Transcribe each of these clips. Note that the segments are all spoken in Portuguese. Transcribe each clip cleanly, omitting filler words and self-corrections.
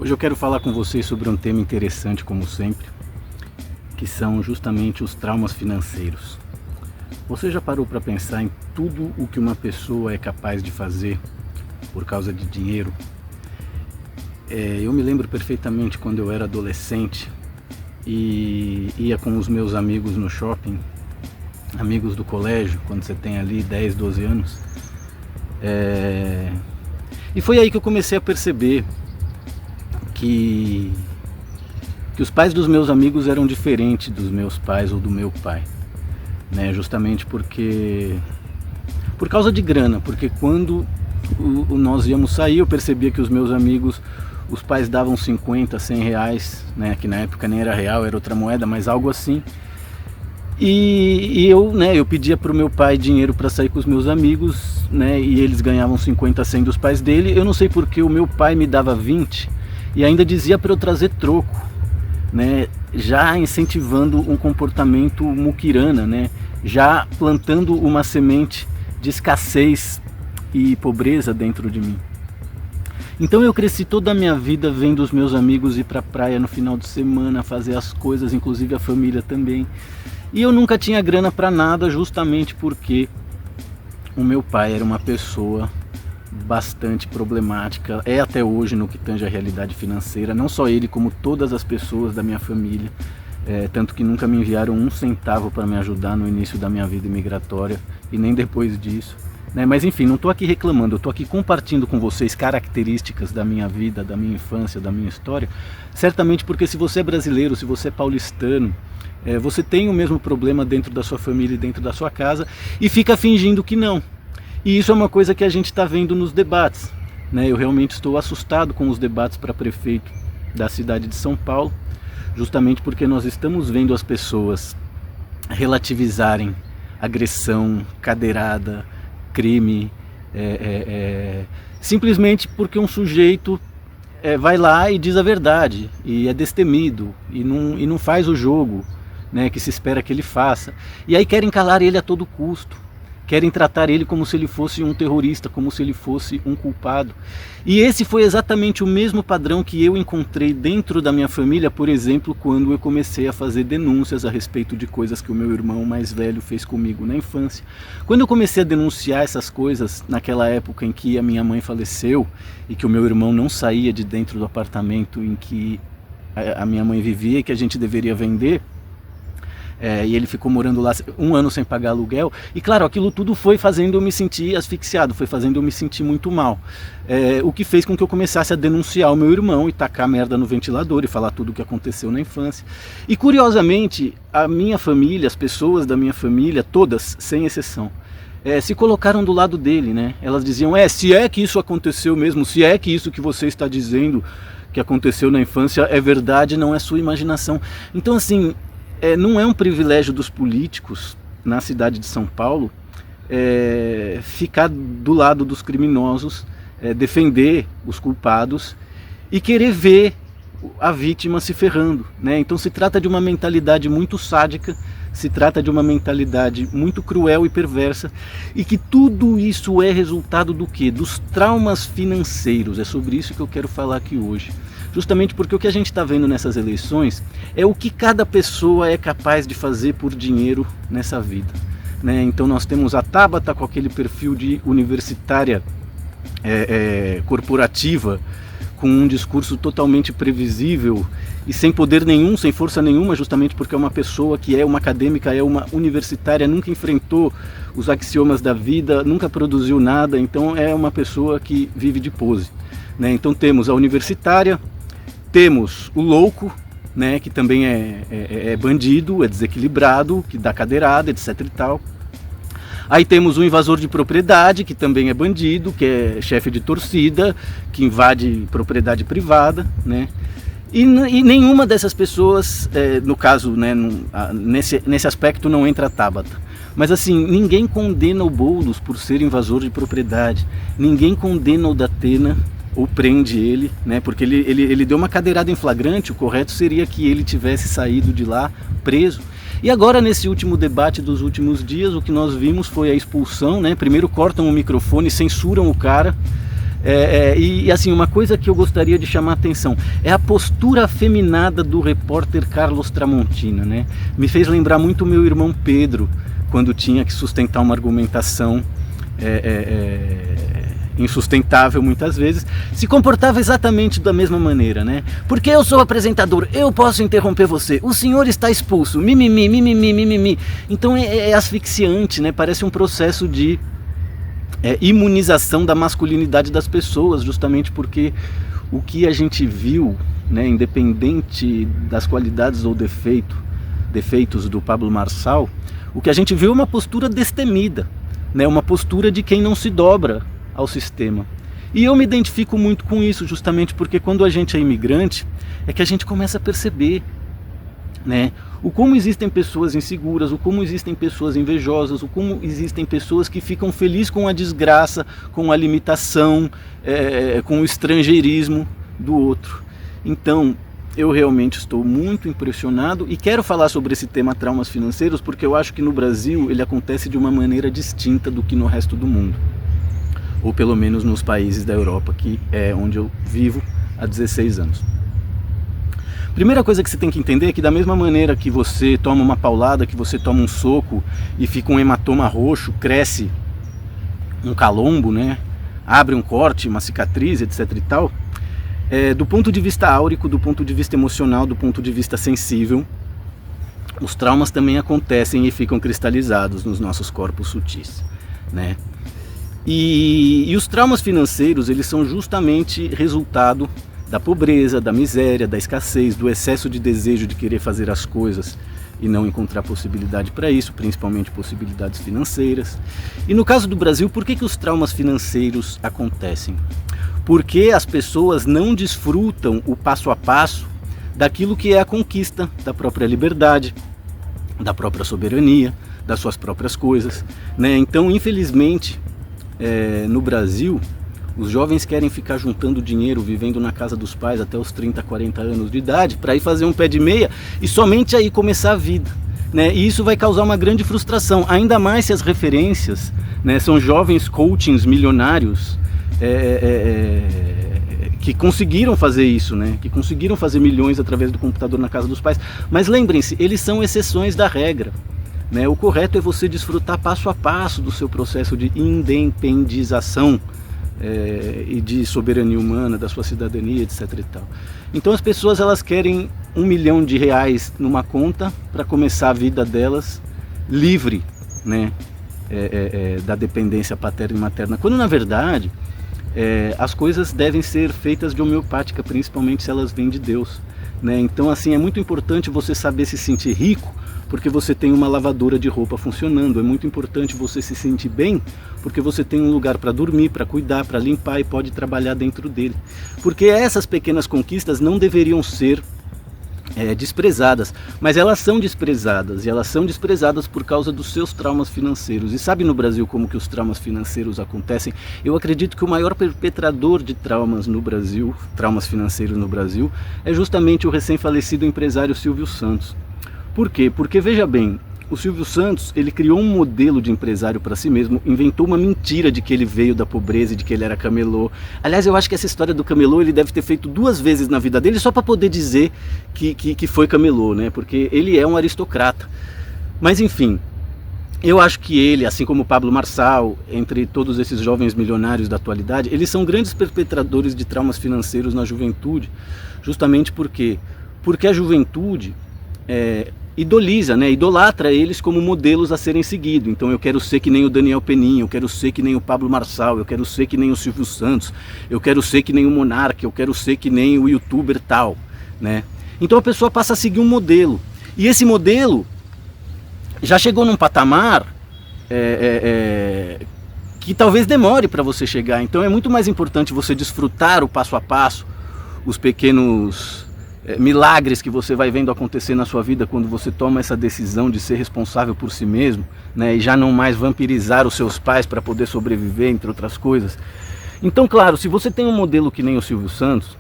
Hoje eu quero falar com vocês sobre um tema interessante, como sempre, que são justamente os traumas financeiros. Você já parou para pensar em tudo o que uma pessoa é capaz de fazer por causa de dinheiro? Eu me lembro perfeitamente quando eu era adolescente e ia com os meus amigos no shopping, amigos do colégio, quando você tem ali 10, 12 anos. E foi aí que eu comecei a perceber que os pais dos meus amigos eram diferentes dos meus pais ou do meu pai, né? Justamente por causa de grana, porque quando nós íamos sair eu percebia que os meus amigos, os pais davam 50, 100 reais, né? Que na época nem era real, era outra moeda, mas algo assim. E eu pedia para o meu pai dinheiro para sair com os meus amigos, né? E eles ganhavam 50, 100 dos pais dele. Eu não sei porque o meu pai me dava 20 e ainda dizia para eu trazer troco, né? Já incentivando um comportamento muquirana, né? Já plantando uma semente de escassez e pobreza dentro de mim. Então eu cresci toda a minha vida vendo os meus amigos ir para a praia no final de semana, fazer as coisas, inclusive a família também. E eu nunca tinha grana para nada, justamente porque o meu pai era uma pessoa bastante problemática, é até hoje no que tange a realidade financeira, não só ele como todas as pessoas da minha família, tanto que nunca me enviaram um centavo para me ajudar no início da minha vida imigratória e nem depois disso, né? Mas enfim, não estou aqui reclamando, eu estou aqui compartilhando com vocês características da minha vida, da minha infância, da minha história, certamente porque se você é brasileiro, se você é paulistano, você tem o mesmo problema dentro da sua família e dentro da sua casa e fica fingindo que não. E isso é uma coisa que a gente está vendo nos debates, né? Eu realmente estou assustado com os debates para prefeito da cidade de São Paulo, justamente porque nós estamos vendo as pessoas relativizarem agressão, cadeirada, crime, simplesmente porque um sujeito vai lá e diz a verdade, e é destemido, e não faz o jogo, né, que se espera que ele faça. E aí querem calar ele a todo custo. Querem tratar ele como se ele fosse um terrorista, como se ele fosse um culpado. E esse foi exatamente o mesmo padrão que eu encontrei dentro da minha família, por exemplo, quando eu comecei a fazer denúncias a respeito de coisas que o meu irmão mais velho fez comigo na infância. Quando eu comecei a denunciar essas coisas, naquela época em que a minha mãe faleceu e que o meu irmão não saía de dentro do apartamento em que a minha mãe vivia e que a gente deveria vender, e ele ficou morando lá 1 ano sem pagar aluguel, e claro, aquilo tudo foi fazendo eu me sentir asfixiado, foi fazendo eu me sentir muito mal, o que fez com que eu começasse a denunciar o meu irmão e tacar merda no ventilador e falar tudo o que aconteceu na infância. E curiosamente, a minha família, as pessoas da minha família, todas, sem exceção, se colocaram do lado dele, né? Elas diziam, se é que isso aconteceu mesmo, se é que isso que você está dizendo que aconteceu na infância é verdade, não é sua imaginação. Então assim, não é um privilégio dos políticos na cidade de São Paulo ficar do lado dos criminosos, defender os culpados e querer ver a vítima se ferrando, né? Então se trata de uma mentalidade muito sádica, se trata de uma mentalidade muito cruel e perversa, e que tudo isso é resultado do quê? Dos traumas financeiros. É sobre isso que eu quero falar aqui hoje. Justamente porque o que a gente está vendo nessas eleições é o que cada pessoa é capaz de fazer por dinheiro nessa vida, né? Então nós temos a Tabata com aquele perfil de universitária corporativa, com um discurso totalmente previsível e sem poder nenhum, sem força nenhuma, justamente porque é uma pessoa que é uma acadêmica, é uma universitária, nunca enfrentou os axiomas da vida, nunca produziu nada, então é uma pessoa que vive de pose, né? Então temos a universitária, temos o louco, né, que também é bandido, é desequilibrado, que dá cadeirada, etc e tal. Aí temos o invasor de propriedade, que também é bandido, que é chefe de torcida, que invade propriedade privada, né? E nenhuma dessas pessoas, no caso, né, nesse aspecto não entra a Tabata. Mas assim, ninguém condena o Boulos por ser invasor de propriedade, ninguém condena o Datena ou prende ele, né? Porque ele deu uma cadeirada em flagrante, o correto seria que ele tivesse saído de lá preso. E agora, nesse último debate dos últimos dias, o que nós vimos foi a expulsão, né? Primeiro cortam o microfone, censuram o cara, E assim, uma coisa que eu gostaria de chamar a atenção é a postura afeminada do repórter Carlos Tramontina, né? Me fez lembrar muito o meu irmão Pedro, quando tinha que sustentar uma argumentação insustentável muitas vezes, se comportava exatamente da mesma maneira, né? Porque eu sou apresentador, eu posso interromper você, o senhor está expulso, mimimi, mimimi, mimimi. Então é asfixiante, né? Parece um processo de imunização da masculinidade das pessoas, justamente porque o que a gente viu, né, independente das qualidades ou defeitos do Pablo Marçal, o que a gente viu é uma postura destemida, né, uma postura de quem não se dobra ao sistema. E eu me identifico muito com isso, justamente porque quando a gente é imigrante, é que a gente começa a perceber, né, o como existem pessoas inseguras, o como existem pessoas invejosas, o como existem pessoas que ficam felizes com a desgraça, com a limitação, com o estrangeirismo do outro. Então, eu realmente estou muito impressionado e quero falar sobre esse tema traumas financeiros, porque eu acho que no Brasil ele acontece de uma maneira distinta do que no resto do mundo, ou pelo menos nos países da Europa, que é onde eu vivo há 16 anos. Primeira coisa que você tem que entender é que da mesma maneira que você toma uma paulada, que você toma um soco e fica um hematoma roxo, cresce um calombo, né? Abre um corte, uma cicatriz, etc e tal, do ponto de vista áurico, do ponto de vista emocional, do ponto de vista sensível, os traumas também acontecem e ficam cristalizados nos nossos corpos sutis, né? E os traumas financeiros, eles são justamente resultado da pobreza, da miséria, da escassez, do excesso de desejo de querer fazer as coisas e não encontrar possibilidade para isso, principalmente possibilidades financeiras. E no caso do Brasil, por que os traumas financeiros acontecem? Porque as pessoas não desfrutam o passo a passo daquilo que é a conquista da própria liberdade, da própria soberania, das suas próprias coisas, né? Então, infelizmente, no Brasil, os jovens querem ficar juntando dinheiro, vivendo na casa dos pais até os 30, 40 anos de idade, para ir fazer um pé de meia e somente aí começar a vida, né? E isso vai causar uma grande frustração, ainda mais se as referências, né, são jovens coachings milionários que conseguiram fazer isso, né? Que conseguiram fazer milhões através do computador na casa dos pais. Mas lembrem-se, eles são exceções da regra, né? O correto é você desfrutar passo a passo do seu processo de independização, e de soberania humana, da sua cidadania, etc e tal. Então as pessoas, elas querem R$1 milhão numa conta para começar a vida delas livre, né, da dependência paterna e materna, quando na verdade as coisas devem ser feitas de homeopática, principalmente se elas vêm de Deus, né? Então assim, é muito importante você saber se sentir rico, porque você tem uma lavadora de roupa funcionando. É muito importante você se sentir bem, porque você tem um lugar para dormir, para cuidar, para limpar e pode trabalhar dentro dele. Porque essas pequenas conquistas não deveriam ser desprezadas, mas elas são desprezadas, e elas são desprezadas por causa dos seus traumas financeiros. E sabe no Brasil como que os traumas financeiros acontecem? Eu acredito que o maior perpetrador de traumas no Brasil, traumas financeiros no Brasil, é justamente o recém-falecido empresário Silvio Santos. Por quê? Porque, veja bem, o Silvio Santos, ele criou um modelo de empresário para si mesmo, inventou uma mentira de que ele veio da pobreza e de que ele era camelô. Aliás, eu acho que essa história do camelô ele deve ter feito 2 vezes na vida dele só para poder dizer que foi camelô, né? Porque ele é um aristocrata. Mas enfim, eu acho que ele, assim como o Pablo Marçal, entre todos esses jovens milionários da atualidade, eles são grandes perpetradores de traumas financeiros na juventude, justamente porque a juventude idoliza, né? Idolatra eles como modelos a serem seguidos. Então eu quero ser que nem o Daniel Peninha, eu quero ser que nem o Pablo Marçal, eu quero ser que nem o Silvio Santos, eu quero ser que nem o Monarca, eu quero ser que nem o youtuber tal, né? Então a pessoa passa a seguir um modelo, e esse modelo já chegou num patamar que talvez demore para você chegar. Então é muito mais importante você desfrutar o passo a passo, os pequenos milagres que você vai vendo acontecer na sua vida quando você toma essa decisão de ser responsável por si mesmo, né, e já não mais vampirizar os seus pais para poder sobreviver, entre outras coisas. Então, claro, se você tem um modelo que nem o Silvio Santos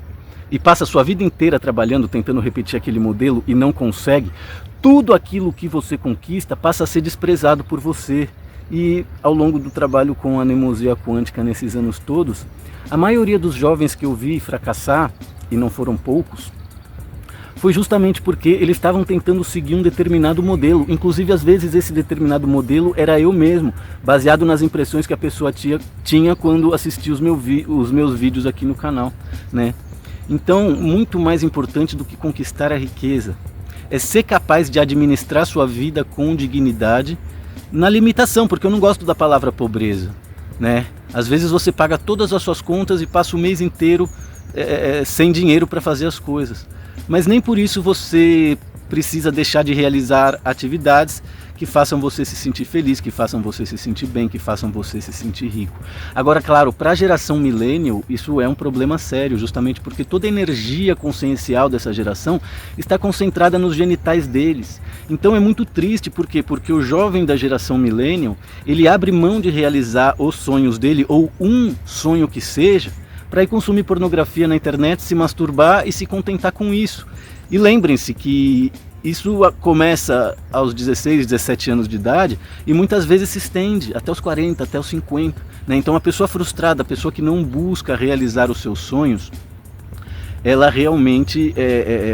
e passa a sua vida inteira trabalhando, tentando repetir aquele modelo e não consegue, tudo aquilo que você conquista passa a ser desprezado por você. E ao longo do trabalho com a Nemosia Quântica nesses anos todos, a maioria dos jovens que eu vi fracassar, e não foram poucos, foi justamente porque eles estavam tentando seguir um determinado modelo. Inclusive, às vezes, esse determinado modelo era eu mesmo, baseado nas impressões que a pessoa tinha quando assistia os meus vídeos aqui no canal, né? Então, muito mais importante do que conquistar a riqueza é ser capaz de administrar sua vida com dignidade, na limitação, porque eu não gosto da palavra pobreza, né? Às vezes você paga todas as suas contas e passa o mês inteiro sem dinheiro para fazer as coisas. Mas nem por isso você precisa deixar de realizar atividades que façam você se sentir feliz, que façam você se sentir bem, que façam você se sentir rico. Agora, claro, para a geração millennial, isso é um problema sério, justamente porque toda a energia consciencial dessa geração está concentrada nos genitais deles. Então é muito triste, por quê? Porque o jovem da geração millennial, ele abre mão de realizar os sonhos dele, ou um sonho que seja, para ir consumir pornografia na internet, se masturbar e se contentar com isso. E lembrem-se que isso começa aos 16, 17 anos de idade e muitas vezes se estende até os 40, até os 50. Né? Então a pessoa frustrada, a pessoa que não busca realizar os seus sonhos, ela realmente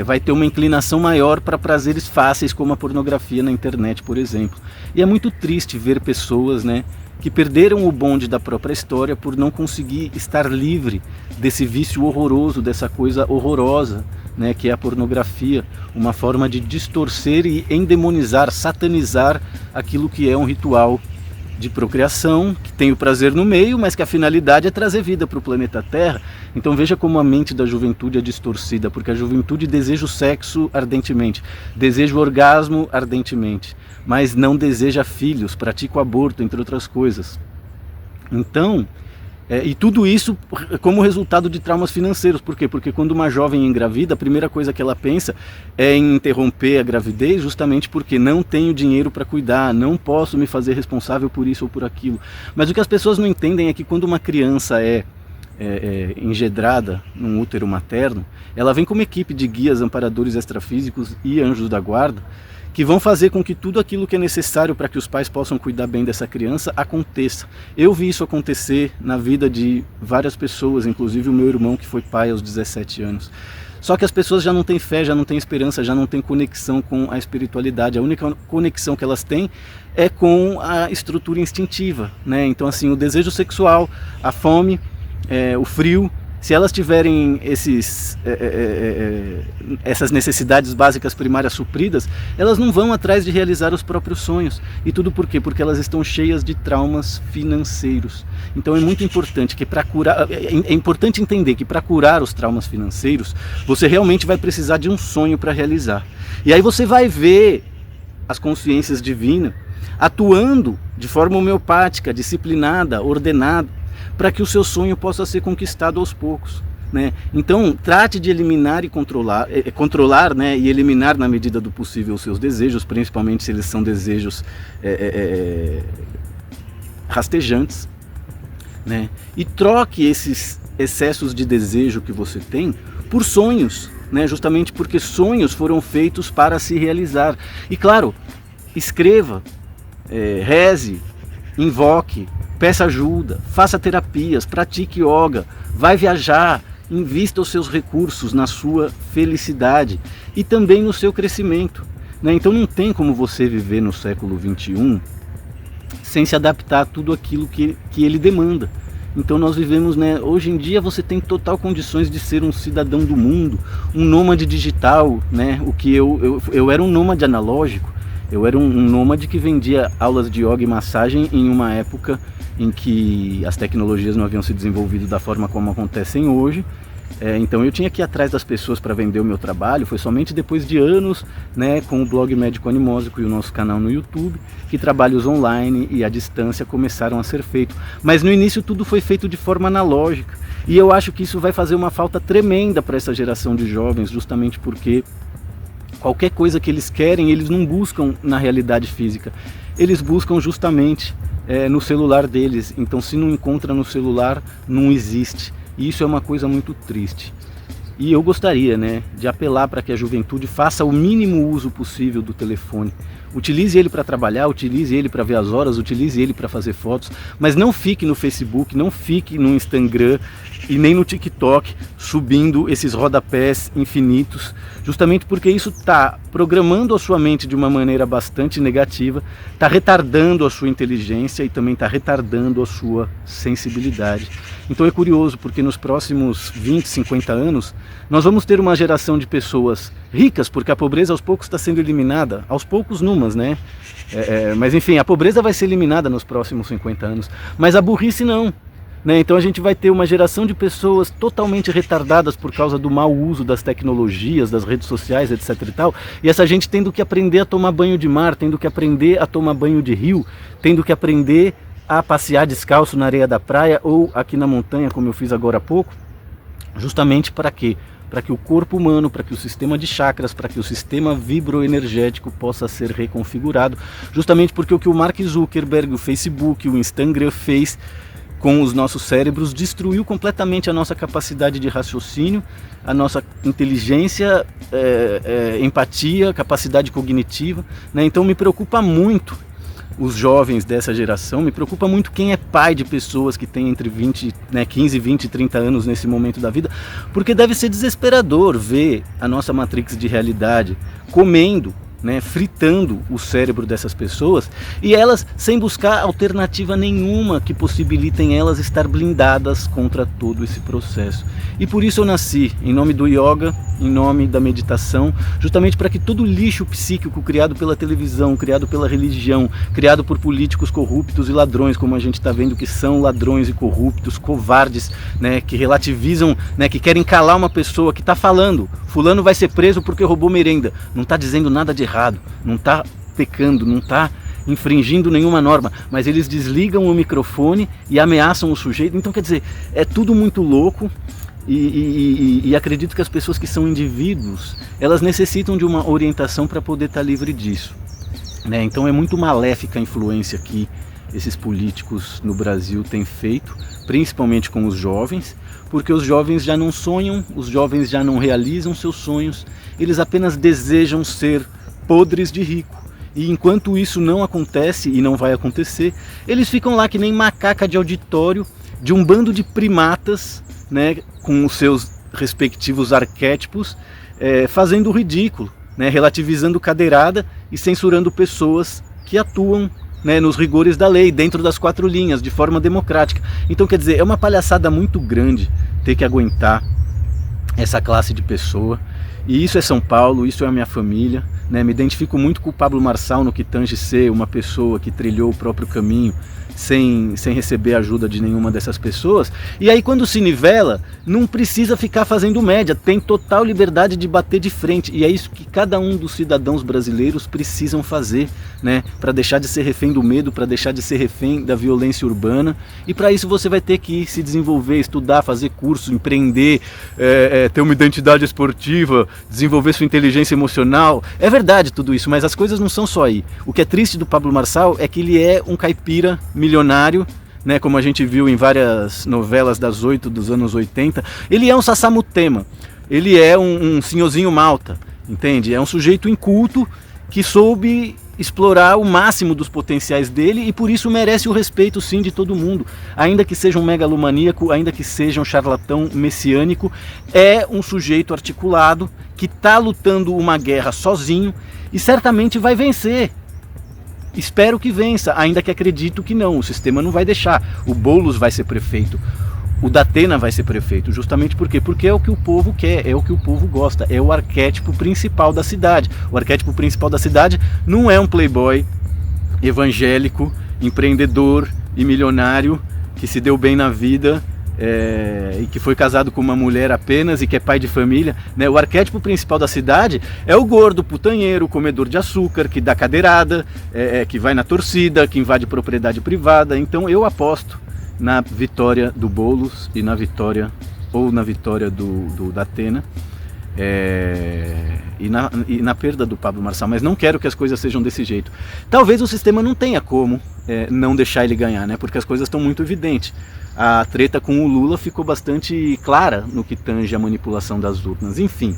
vai ter uma inclinação maior para prazeres fáceis, como a pornografia na internet, por exemplo. E é muito triste ver pessoas, né, que perderam o bonde da própria história por não conseguir estar livre desse vício horroroso, dessa coisa horrorosa, né, que é a pornografia, uma forma de distorcer e endemonizar, satanizar aquilo que é um ritual de procriação, que tem o prazer no meio, mas que a finalidade é trazer vida para o planeta Terra. Então veja como a mente da juventude é distorcida, porque a juventude deseja o sexo ardentemente, deseja o orgasmo ardentemente, mas não deseja filhos, pratica o aborto, entre outras coisas. Então, e tudo isso como resultado de traumas financeiros. Por quê? Porque quando uma jovem engravida, a primeira coisa que ela pensa é em interromper a gravidez, justamente porque não tenho dinheiro para cuidar, não posso me fazer responsável por isso ou por aquilo. Mas o que as pessoas não entendem é que quando uma criança é engedrada num útero materno, ela vem com uma equipe de guias, amparadores extrafísicos e anjos da guarda, que vão fazer com que tudo aquilo que é necessário para que os pais possam cuidar bem dessa criança aconteça. Eu vi isso acontecer na vida de várias pessoas, inclusive o meu irmão, que foi pai aos 17 anos. Só que as pessoas já não têm fé, já não têm esperança, já não têm conexão com a espiritualidade. A única conexão que elas têm é com a estrutura instintiva, né? Então, assim, o desejo sexual, a fome, o frio. Se elas tiverem essas necessidades básicas primárias supridas, elas não vão atrás de realizar os próprios sonhos. E tudo por quê? Porque elas estão cheias de traumas financeiros. Então é muito importante que é importante entender que para curar os traumas financeiros, você realmente vai precisar de um sonho para realizar. E aí você vai ver as consciências divinas atuando de forma homeopática, disciplinada, ordenada, para que o seu sonho possa ser conquistado aos poucos, né? Então trate de eliminar e controlar, né, e eliminar na medida do possível os seus desejos, principalmente se eles são desejos rastejantes, né? E troque esses excessos de desejo que você tem por sonhos, né? Justamente porque sonhos foram feitos para se realizar. E claro, escreva, reze, invoque, peça ajuda, faça terapias, pratique yoga, vai viajar, invista os seus recursos na sua felicidade e também no seu crescimento, né? Então não tem como você viver no século XXI sem se adaptar a tudo aquilo que ele demanda. Então nós vivemos, né, hoje em dia você tem total condições de ser um cidadão do mundo, um nômade digital, né? O que eu era um nômade analógico, eu era um nômade que vendia aulas de yoga e massagem em uma época em que as tecnologias não haviam se desenvolvido da forma como acontecem hoje. Então eu tinha que ir atrás das pessoas para vender o meu trabalho. Foi somente depois de anos, né, com o blog Médico Animósico e o nosso canal no YouTube, que trabalhos online e à distância começaram a ser feitos. Mas no início tudo foi feito de forma analógica. E eu acho que isso vai fazer uma falta tremenda para essa geração de jovens, justamente porque qualquer coisa que eles querem, eles não buscam na realidade física. Eles buscam justamente no celular deles. Então se não encontra no celular, não existe. E isso é uma coisa muito triste. E eu gostaria, né, de apelar para que a juventude faça o mínimo uso possível do telefone. Utilize ele para trabalhar, utilize ele para ver as horas, utilize ele para fazer fotos, mas não fique no Facebook, não fique no Instagram e nem no TikTok subindo esses rodapés infinitos, justamente porque isso está programando a sua mente de uma maneira bastante negativa, está retardando a sua inteligência e também está retardando a sua sensibilidade. Então é curioso, porque nos próximos 20, 50 anos, nós vamos ter uma geração de pessoas ricas, porque a pobreza aos poucos está sendo eliminada, aos poucos numas, né? Mas enfim, a pobreza vai ser eliminada nos próximos 50 anos, mas a burrice não. Então a gente vai ter uma geração de pessoas totalmente retardadas por causa do mau uso das tecnologias, das redes sociais, etc e tal, e essa gente tendo que aprender a tomar banho de mar, tendo que aprender a tomar banho de rio, tendo que aprender a passear descalço na areia da praia ou aqui na montanha, como eu fiz agora há pouco, justamente para quê? Para que o corpo humano, para que o sistema de chakras, para que o sistema vibroenergético possa ser reconfigurado, justamente porque o que o Mark Zuckerberg, o Facebook, o Instagram fez com os nossos cérebros destruiu completamente a nossa capacidade de raciocínio, a nossa inteligência, empatia, capacidade cognitiva, né? Então me preocupa muito os jovens dessa geração, me preocupa muito quem é pai de pessoas que têm entre 15, 20 e 30 anos nesse momento da vida, porque deve ser desesperador ver a nossa matrix de realidade comendo, fritando o cérebro dessas pessoas, e elas sem buscar alternativa nenhuma que possibilitem elas estar blindadas contra todo esse processo. E por isso eu nasci, em nome do yoga, em nome da meditação, justamente para que todo o lixo psíquico criado pela televisão, criado pela religião, criado por políticos corruptos e ladrões, como a gente está vendo que são ladrões e corruptos, covardes, que relativizam, que querem calar uma pessoa que está falando, fulano vai ser preso porque roubou merenda, não está dizendo nada de errado, não está pecando, não está infringindo nenhuma norma, mas eles desligam o microfone e ameaçam o sujeito. Então quer dizer, é tudo muito louco. E acredito que as pessoas que são indivíduos, elas necessitam de uma orientação para poder estar livre disso, Então é muito maléfica a influência que esses políticos no Brasil têm feito, principalmente com os jovens, porque os jovens já não sonham, os jovens já não realizam seus sonhos, eles apenas desejam ser podres de rico. E enquanto isso não acontece e não vai acontecer, eles ficam lá que nem macaca de auditório de um bando de primatas, com os seus respectivos arquétipos, fazendo o ridículo, relativizando cadeirada e censurando pessoas que atuam nos rigores da lei, dentro das 4 linhas, de forma democrática. Então quer dizer, é uma palhaçada muito grande ter que aguentar essa classe de pessoa. E isso é São Paulo, isso é a minha família, Me identifico muito com o Pablo Marçal no que tange ser uma pessoa que trilhou o próprio caminho sem receber ajuda de nenhuma dessas pessoas. E aí quando se nivela, não precisa ficar fazendo média, tem total liberdade de bater de frente. E é isso que cada um dos cidadãos brasileiros precisam fazer, para deixar de ser refém do medo, para deixar de ser refém da violência urbana. E para isso você vai ter que se desenvolver, estudar, fazer curso, empreender, ter uma identidade esportiva, desenvolver sua inteligência emocional. É verdade tudo isso, mas as coisas não são só aí. O que é triste do Pablo Marçal é que ele é um caipira milionário, como a gente viu em várias novelas das 8 dos anos 80. Ele é um Sassamutema, ele é um senhorzinho malta, entende? É um sujeito inculto que soube explorar o máximo dos potenciais dele e por isso merece o respeito sim de todo mundo, ainda que seja um megalomaníaco, ainda que seja um charlatão messiânico. É um sujeito articulado que está lutando uma guerra sozinho e certamente vai vencer. Espero que vença, ainda que acredito que não, o sistema não vai deixar. O Boulos vai ser prefeito, o Datena vai ser prefeito, justamente por quê? Porque é o que o povo quer, é o que o povo gosta, é o arquétipo principal da cidade. O arquétipo principal da cidade não é um playboy evangélico, empreendedor e milionário que se deu bem na vida, e que foi casado com uma mulher apenas e que é pai de família, O arquétipo principal da cidade é o gordo, putanheiro, comedor de açúcar, que dá cadeirada, que vai na torcida, que invade propriedade privada. Então eu aposto na vitória do Boulos e na vitória do Datena, e na perda do Pablo Marçal, mas não quero que as coisas sejam desse jeito. Talvez o sistema não tenha como não deixar ele ganhar, porque as coisas estão muito evidentes. A treta com o Lula ficou bastante clara no que tange a manipulação das urnas, enfim.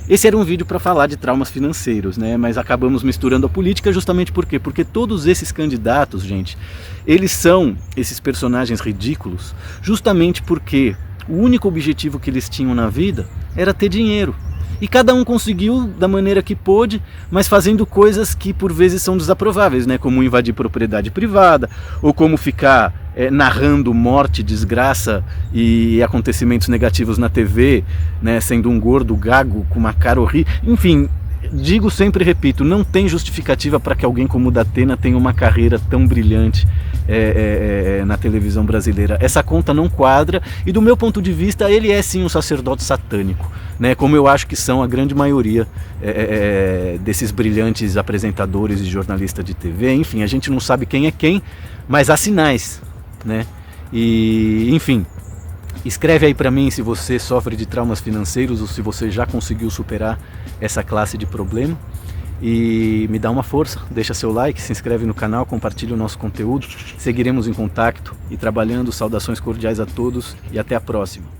Esse era um vídeo para falar de traumas financeiros, né? Mas acabamos misturando a política justamente por quê? Porque todos esses candidatos, gente, eles são esses personagens ridículos justamente porque o único objetivo que eles tinham na vida era ter dinheiro. E cada um conseguiu da maneira que pôde, mas fazendo coisas que por vezes são desaprováveis, né? Como invadir propriedade privada, ou como ficar narrando morte, desgraça e acontecimentos negativos na TV, né? Sendo um gordo gago com uma cara horrível. Enfim, digo sempre e repito, não tem justificativa para que alguém como o Datena tenha uma carreira tão brilhante na televisão brasileira. Essa conta não quadra e do meu ponto de vista ele é sim um sacerdote satânico, né? Como eu acho que são a grande maioria desses brilhantes apresentadores e jornalistas de TV. Enfim, a gente não sabe quem é quem, mas há sinais, né? E enfim, escreve aí para mim se você sofre de traumas financeiros ou se você já conseguiu superar essa classe de problema. E me dá uma força, deixa seu like, se inscreve no canal, compartilha o nosso conteúdo. Seguiremos em contato e trabalhando. Saudações cordiais a todos e até a próxima.